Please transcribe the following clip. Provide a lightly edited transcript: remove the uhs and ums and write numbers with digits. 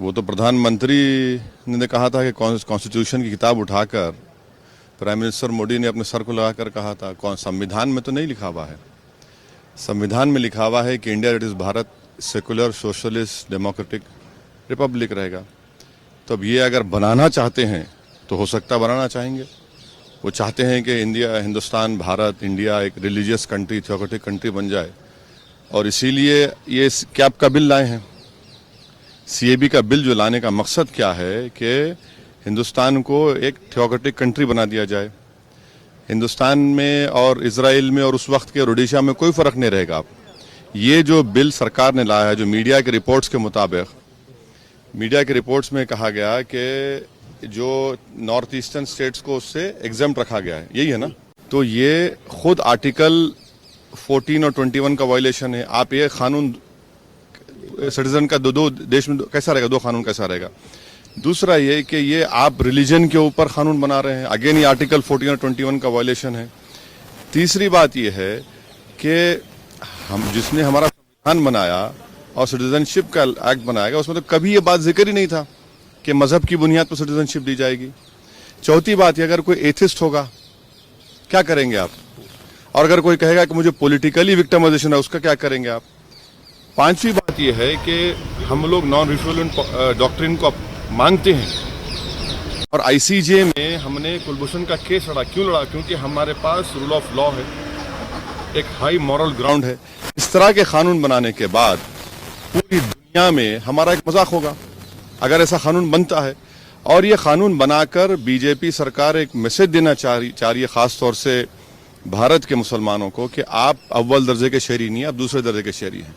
वो तो प्रधानमंत्री ने कहा था कि कॉन्स्टिट्यूशन की किताब उठाकर प्राइम मिनिस्टर मोदी ने अपने सर को लगाकर कहा था, कौन संविधान में तो नहीं लिखा हुआ है। संविधान में लिखा हुआ है कि India it is Bharat secular socialist democratic Republic रहेगा। तो अब ये अगर बनाना चाहते हैं तो हो सकता बनाना चाहेंगे। वो चाहते हैं कि इंडिया, हिंदुस्तान, भारत, इंडिया एक रिलीजियस कंट्री, थियोक्रेटिक कंट्री बन जाए, और इसीलिए ये कैब का बिल लाए हैं। सीएबी का बिल जो लाने का मकसद क्या है कि हिंदुस्तान को एक थियोक्रेटिक कंट्री बना दिया जाए। हिंदुस्तान में और इजराइल में और उस वक्त के ओडिशा में कोई फर्क नहीं रहेगा। आप ये जो बिल सरकार ने लाया है, जो मीडिया के रिपोर्ट्स के मुताबिक, मीडिया के रिपोर्ट्स में कहा गया कि जो नॉर्थ ईस्टर्न स्टेट्स को उससे एग्जम्प्ट रखा गया है, यही है ना। तो ये खुद आर्टिकल 14 और 21 का वायलेशन है। आप ये कानून सिटीजन का दो देश में कैसा रहेगा, दो कानून कैसा रहेगा। दूसरा ये कि ये आप रिलीजन के ऊपर कानून बना रहे हैं, अगेन ये आर्टिकल 14 और 21 का वायलेशन है। तीसरी बात ये है कि हम जिसने हमारा संविधान बनाया और सिटीजनशिप का एक्ट बनाया गया, उसमें तो कभी ये बात जिक्र ही नहीं था कि मजहब की बुनियाद पर सिटीजनशिप दी जाएगी। चौथी बात ये, अगर कोई एथिस्ट होगा क्या करेंगे आप, और अगर कोई कहेगा कि मुझे पॉलिटिकली विक्टिमाइजेशन है, उसका क्या करेंगे आप। पांचवी बात यह है कि हम लोग नॉन रिफ्यूलेंट डॉक्ट्रिन को मानते हैं, और आईसीजे में हमने कुलभूषण का केस लड़ा। क्यों लड़ा? क्योंकि हमारे पास रूल ऑफ लॉ है, एक हाई मॉरल ग्राउंड है। इस तरह के कानून बनाने के बाद पूरी दुनिया में हमारा एक मजाक होगा अगर ऐसा कानून बनता है। और ये कानून बनाकर बीजेपी सरकार एक मैसेज देना चाह रही है, खास तौर से भारत के मुसलमानों को, कि आप अव्वल दर्जे के शहरी नहीं, आप दूसरे दर्जे के शहरी हैं।